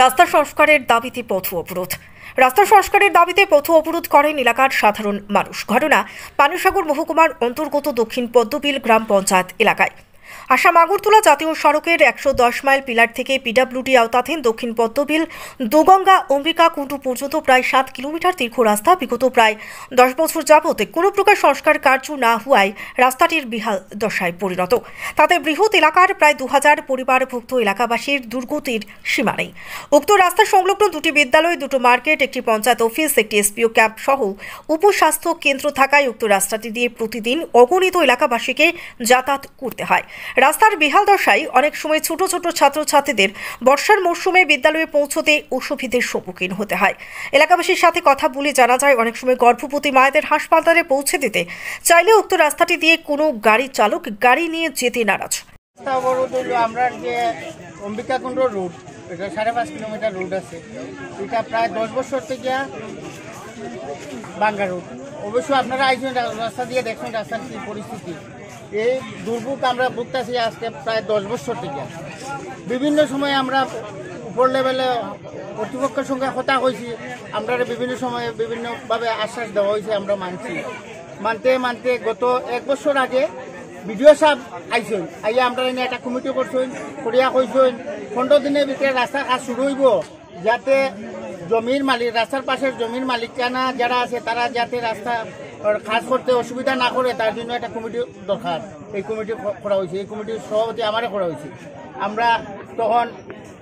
রাস্তা সংস্কারের দাবিতে পথ অবরোধ। রাস্তা সংস্কারের দাবিতে পথ অবরোধ করেন এলাকার সাধারণ মানুষ। ঘটনা পানিসাগর মহকুমার অন্তর্গত দক্ষিণ পদ্মবিল গ্রাম পঞ্চায়েত এলাকায়। আসাম আগরতলা জাতীয় সড়কের 110 মাইল পিলার থেকে পিডব্লিউডি আওতাধীন দক্ষিণ পদ্মবিল দুগঙ্গা অম্বিকা কুণ্ডু পর্যন্ত প্রায় 7 কিলোমিটার দীর্ঘ রাস্তা বিগত প্রায় 10 বছর যাবত কোনো প্রকার সংস্কার কার্য না হওয়ায় রাস্তাটির বিহাল দশায় পরিণত। তাতে বৃহৎ এলাকার প্রায় 2000 পরিবারভুক্ত এলাকাবাসীর দুর্গতির সীমা নেই। উক্ত রাস্তা সংলগ্ন দুটি বিদ্যালয়, দুটো মার্কেট, একটি পঞ্চায়েত অফিস, একটি এসপিও ক্যাম্প সহ উপস্বাস্থ্য কেন্দ্র থাকায় উক্ত রাস্তাটি দিয়ে প্রতিদিন অগণিত এলাকাবাসীকে যাতায়াত করতে হয়। রাস্তার বিহাল দশায় অনেক সময় ছোট ছোট ছাত্রছাত্রীদের বর্ষার মৌসুমে বিদ্যালয়ে পৌঁছতে অসুবিধার সম্মুখীন হতে হয়। এলাকাবাসীর সাথে কথা বলে জানা যায়, অনেক সময় গর্ভবতী মায়েদের হাসপাতালে পৌঁছে দিতে চাইলে উক্ত রাস্তাটি দিয়ে কোনো গাড়ি চালক গাড়ি নিয়ে যেতে নারাজ। আমরা যে অম্বিকা কুণ্ড রোড, এটা 5.5 কিলোমিটার রোড আছে, এটা প্রায় 10 বছর থেকে ভাঙ্গা রোড। অবশ্যই আপনারা আইসেন রাস্তা দিয়ে দেখছেন রাস্তার কি পরিস্থিতি। এই দুর্ভোগ আমরা ভুগতেছি আজকে প্রায় 10 বছর থেকে। বিভিন্ন সময় আমরা উপর লেভেলে কর্তৃপক্ষের সঙ্গে কথা হয়েছি, আমরা বিভিন্ন সময়ে বিভিন্নভাবে আশ্বাস দেওয়া হয়েছে, আমরা মানতে গত 1 বছর আগে বিডিও সাহেব আইসেন, আইয়া আমরা এনে একটা কমিটি করছেন, করিয়া কইছেন 15 দিনের ভিতরে রাস্তার কাজ শুরু হইব, যাতে জমির মালিক, রাস্তার পাশের জমির মালিকানা যারা আছে তারা যাতে রাস্তা কাজ করতে অসুবিধা না করে, তার জন্য একটা কমিটি দরকার। এই কমিটি করা হয়েছে, এই কমিটির সভাপতি আমারে করা হয়েছে। আমরা তখন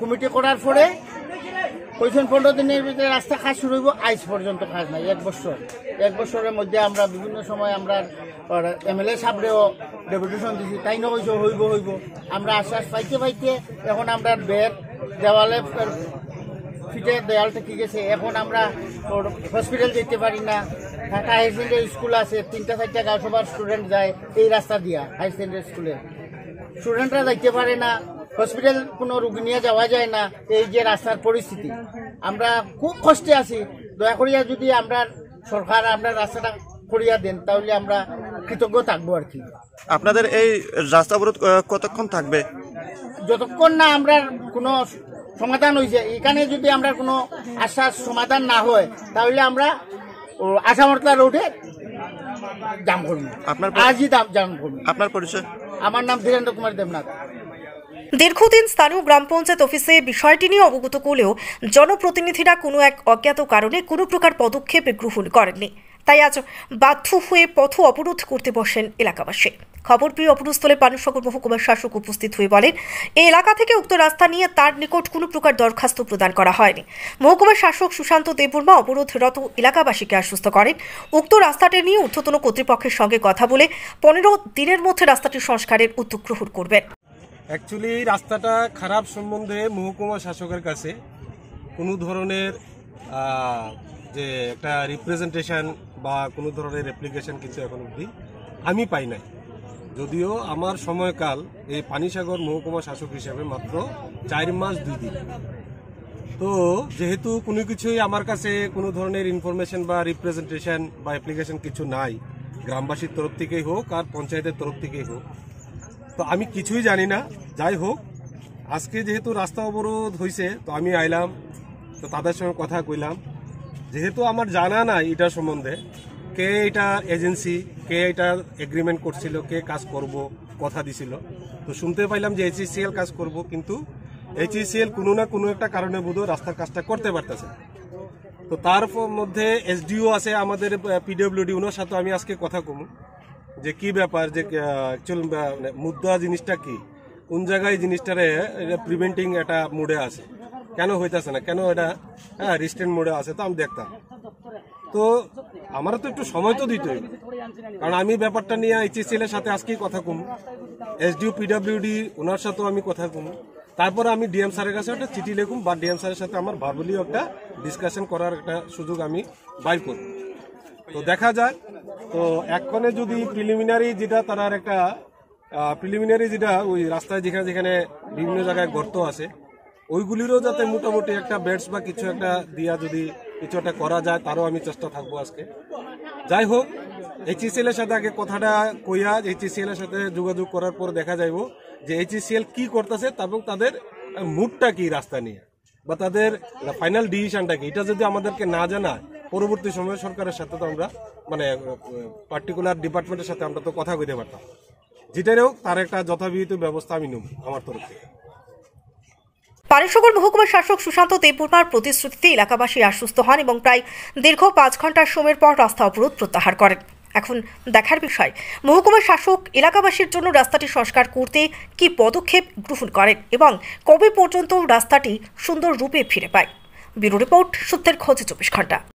কমিটি করার পরে কইছেন 15 দিনের ভিতরে রাস্তা কাজ শুরু হইব, আজ পর্যন্ত কাজ নাই। 1 বছরের মধ্যে আমরা বিভিন্ন সময় আমরা এমএলএ সাহেবরেও ডেপুটেশন দিছি, তাই না কইছে হইব। আমরা আশ্বাস পাইতে এখন আমরা বেড দেওয়ালে ফিটে দেওয়ালটা ঠিক আছে। এখন আমরা হসপিটাল যেতে পারি না। ঢাকা হাই সেকেন্ডারি স্কুল আছে, 3-4টা গাঁও সবার স্টুডেন্ট যায় এই রাস্তা দিয়া। হাই সেকেন্ডারি স্কুলে স্টুডেন্টরা যাইতে পারে না, হসপিটাল কোনো রোগী নিয়ে যাওয়া যায় না। এই যে রাস্তার পরিস্থিতি, আমরা খুব কষ্টে আছি। দয়া করিয়া যদি আমরা সরকার আপনার রাস্তাটা করিয়া দেন তাহলে আমরা কৃতজ্ঞ থাকবো আর কি। আপনাদের এই রাস্তা অবরোধ কতক্ষণ থাকবে? যতক্ষণ না আমরা কোনো সমাধান হয়েছে, এখানে যদি আমরা কোনো আশ্বাস সমাধান না হয় তাহলে আমরা আসামরতলা রোডে জাম করব। আজই জাম করব। আপনার পরিচয়? আমার নাম ধীরেন্দ্র কুমার দেবনাথ। দীর্ঘদিন স্থানীয় গ্রাম পঞ্চায়েত অফিসে বিষয়টি নিয়ে অবগত করলেও জনপ্রতিনিধিরা কোনো এক অজ্ঞাত কারণে কোনো প্রকার পদক্ষেপ গ্রহণ করেননি। তাই আজ বাধ্য হয়ে পথ অবরোধ করতে বসেন এলাকাবাসী। খবর পেয়ে অবরোধস্থলে পানিসাগর মহকুমার শাসক উপস্থিত হয়ে বলেন, এই এলাকা থেকে উক্ত রাস্তা নিয়ে তার নিকট কোনো প্রকার দরখাস্ত প্রদান করা হয়নি। মহকুমার শাসক সুশান্ত দেববর্মা অবরোধরত এলাকাবাসীকে আশ্বস্ত করেন, উক্ত রাস্তাটি নিয়ে ঊর্ধ্বতন কর্তৃপক্ষের সঙ্গে কথা বলে 15 দিনের মধ্যে রাস্তাটি সংস্কারের উদ্যোগ গ্রহণ করবেন। অ্যাকচুয়ালি রাস্তাটা খারাপ সম্বন্ধে মহকুমা শাসকের কাছে কোনো ধরনের যে একটা রিপ্রেজেন্টেশন বা কোনো ধরনের অ্যাপ্লিকেশন কিন্তু এখন অবধি আমি পাই নাই। যদিও আমার সময়কাল এই পানিসাগর মহকুমা শাসক হিসেবে মাত্র 4 মাস 2 দিন। তো যেহেতু কোনো কিছুই আমার কাছে কোনো ধরনের ইনফরমেশন বা রিপ্রেজেন্টেশন বা অ্যাপ্লিকেশন কিছু নাই, গ্রামবাসীর তরফ থেকেই হোক আর পঞ্চায়েতের তরফ থেকেই হোক, তো আমি কিছুই জানি না। যাই হোক, আজকে যেহেতু রাস্তা অবরোধ হয়েছে তো আমি আইলাম, তো তাদের সঙ্গে কথা কইলাম। যেহেতু আমার জানা নাই এটা সম্বন্ধে, কে এটা এজেন্সি, কে এটা এগ্রিমেন্ট করছিল, কে কাজ করব কথা দিছিল, তো শুনতে পাইলাম যে HECL কাজ করব, কিন্তু HECL কোনো না কোনো একটা কারণে বোধহয় রাস্তার কাজটা করতে পারতেছে। তো তার মধ্যে SDO আছে আমাদের PWD, ওনার সাথে আমি আজকে কথা কমু যে কি ব্যাপার, যে অ্যাকচুয়াল মুদ্রা জিনিসটা কি, কোন জায়গায় জিনিসটারে প্রিভেন্টিং একটা মোডে আছে, কেন হইতেছে না, কেন এটা রিস্টেন্ট মোডে আছে। তো আমি দেখতাম, তো আমারও তো একটু সময় তো দিতে হবে, কারণ আমি ব্যাপারটা নিয়ে HECL এর সাথে আজকেই কথা কমু, SDO PWD ওনার সাথেও আমি কথা কমু, তারপরে আমি ডিএম স্যারের কাছে একটা চিঠি লিখুম বা ডিএম স্যারের সাথে আমার ভার্বালিও একটা ডিসকাশন করার একটা সুযোগ আমি বাইর করব। তো দেখা যায়, তো এক্ষণে যদি প্রিলিমিনারি যেটা তার একটা প্রিলিমিনারি যেটা ওই রাস্তায় যেখানে যেখানে বিভিন্ন জায়গায় গর্ত আছে ওইগুলিরও যাতে মোটামুটি একটা বেডস বা কিছু একটা দিয়া যদি কিছু একটা করা যায়, তারও আমি চেষ্টা থাকবো আজকে। যাই হোক, HECL এর সাথে আগে কথাটা কইয়া HECL এর সাথে যোগাযোগ করার পর দেখা যাইব যে HECL কি করতেছে এবং তাদের মুডটা কি রাস্তা নিয়ে। বা তাদের ফাইনাল ডিসিশনটা কি, এটা যদি আমাদেরকে না জানায় পরবর্তী সময়ে সরকারের সাথে তো আমরা মানে পার্টিকুলার ডিপার্টমেন্টের সাথে আমরা তো কথা কইতে পারতাম। যেটাই হোক তার একটা যথাবিহিত ব্যবস্থা আমি নেব আমার তরফ থেকে। পানিসাগর মহকুমার শাসক সুশান্ত দেববর্মার প্রতিশ্রুতিতে এলাকাবাসী আশ্বস্ত হন এবং প্রায় দীর্ঘ 5 ঘন্টার সময়ের পর রাস্তা অবরোধ প্রত্যাহার করেন। এখন দেখার বিষয় মহকুমার শাসক এলাকাবাসীর জন্য রাস্তাটি সংস্কার করতে কি পদক্ষেপ গ্রহণ করেন এবং কবে পর্যন্ত রাস্তাটি সুন্দর রূপে ফিরে পায়। ব্যুরো রিপোর্ট, সত্যের খোঁজে 24 ঘন্টা।